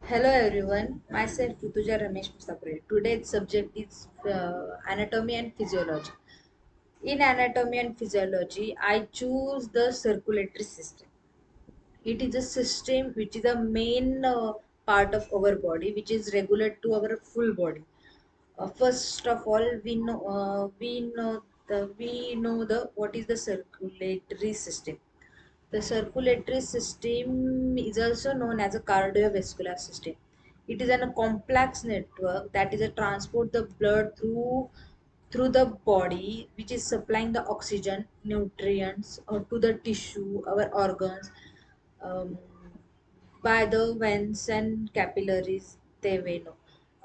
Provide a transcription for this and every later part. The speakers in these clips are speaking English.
Hello everyone, myself Rutuja Ramesh Mustapure. Today's subject is anatomy and physiology. In anatomy and physiology, I choose the circulatory system. It is a system which is the main part of our body, which is regular to our full body. First of all, we know the what is the circulatory system. The circulatory system is also known as a cardiovascular system. It is a complex network that is a transport the blood through the body, which is supplying the oxygen, nutrients to the tissue, our organs, um, by the veins and capillaries. They may know.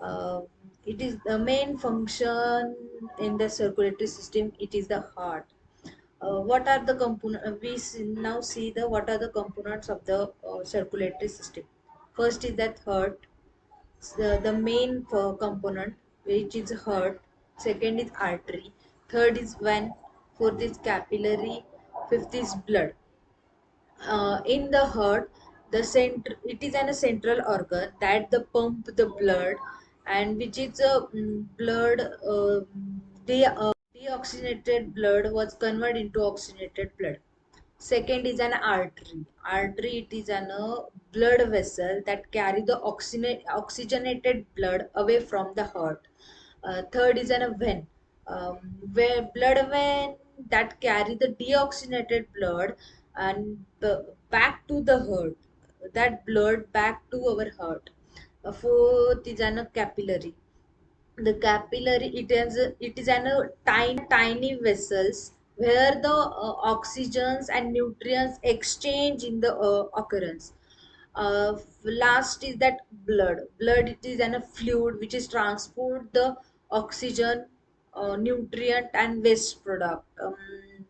Uh, it is the main function in the circulatory system. It is the heart. What are the component now see the what are the components of the circulatory system. First is that heart, the main component, which is heart. Second is artery. Third is vein. Fourth is capillary. Fifth is blood. In the heart, the center, it is a central organ that the pump the blood, and which is a blood, deoxygenated blood was converted into oxygenated blood. Second is an artery. Artery, it is a blood vessel that carry the oxygenated blood away from the heart. Third is a vein, where blood vein that carry the deoxygenated blood and back to the heart. That blood back to our heart. Fourth is a capillary. The capillary, it is an tiny vessels where the oxygens and nutrients exchange in the occurrence. Last is that blood, it is an a fluid which is transport the oxygen, nutrient and waste product.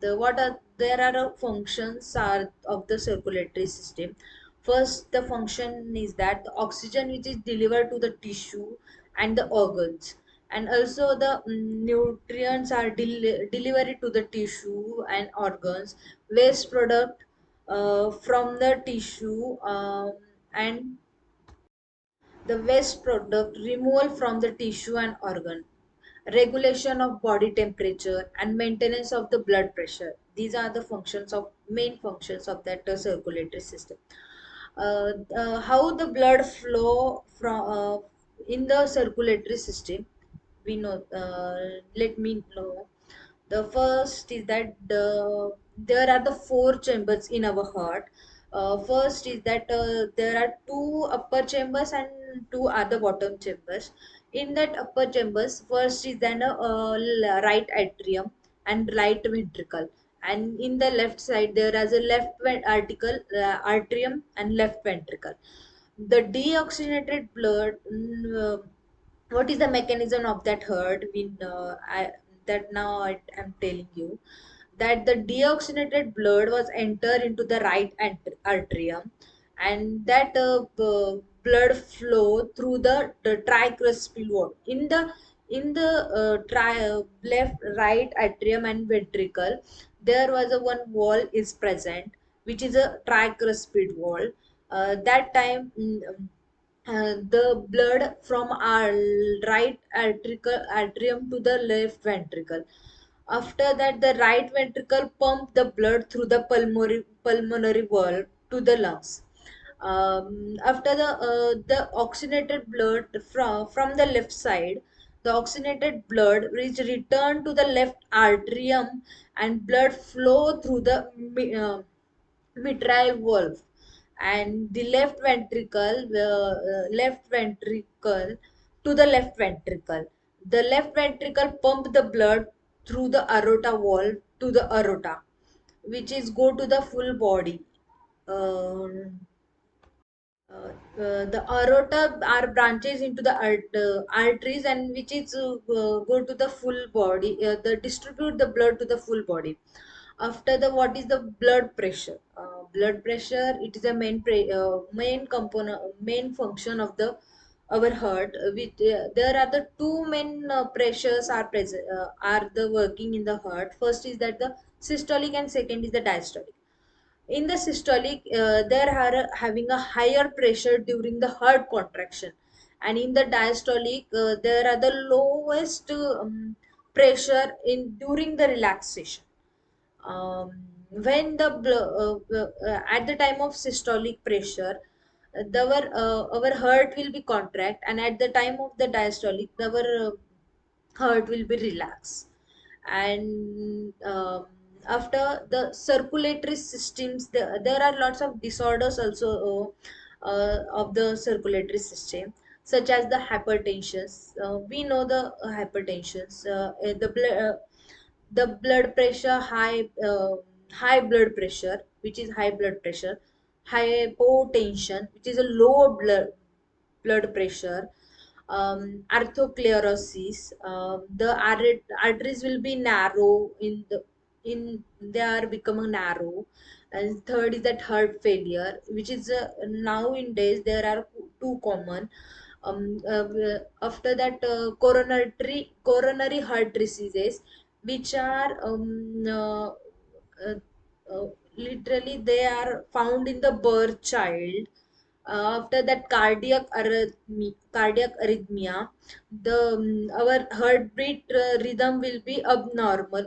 There are functions are of the circulatory system. First, the function is that the oxygen which is delivered to the tissue and the organs, and also the nutrients are delivered to the tissue and organs. Waste product from the tissue, and the waste product removal from the tissue and organ, regulation of body temperature and maintenance of the blood pressure. These are the main functions of that circulatory system. How the blood flow from in the circulatory system, we know, let me know. The first is that there are the four chambers in our heart. First is that there are two upper chambers and two other bottom chambers. In that upper chambers, first is then right atrium and right ventricle, and in the left side there is a atrium and left ventricle. The deoxygenated blood, what is the mechanism of that hurt? That now I am telling you that the deoxygenated blood was entered into the right atrium, and that blood flow through the tricuspid wall. In the left right atrium and ventricle, there was a one wall is present, which is a tricuspid wall. That time, the blood from our right atrium to the left ventricle. After that, the right ventricle pump the blood through the pulmonary valve to the lungs. After the oxygenated blood from the left side, the oxygenated blood is returned to the left atrium, and blood flow through the mitral valve, and the left ventricle to the left ventricle. The left ventricle pump the blood through the aorta valve to the aorta, which is go to the full body. Um the aorta are branches into the arteries, and which is go to the full body, the distribute the blood to the full body. After the, what is the blood pressure? Blood pressure, it is a main component, main function of the our heart. There are the two main pressures are present, are the working in the heart. First is that the systolic, and second is the diastolic. In the systolic, they are having a higher pressure during the heart contraction, and in the diastolic, there are the lowest pressure in during the relaxation. um, when the at the time of systolic pressure, our heart will be contract, and at the time of the diastolic, our heart will be relaxed. And after the circulatory systems, there are lots of disorders also of the circulatory system, such as the hypertensions. We know the hypertensions, the blood pressure, high blood pressure, which is high blood pressure, hypotension, which is a low blood pressure, arthoclerosis. The arteries will be narrow in they are becoming narrow. And third is that heart failure, which is now in days there are too common. After that, coronary heart diseases, which are uh, uh, literally they are found in the birth child. After that, cardiac arrhythmia, the our heartbeat rhythm will be abnormal,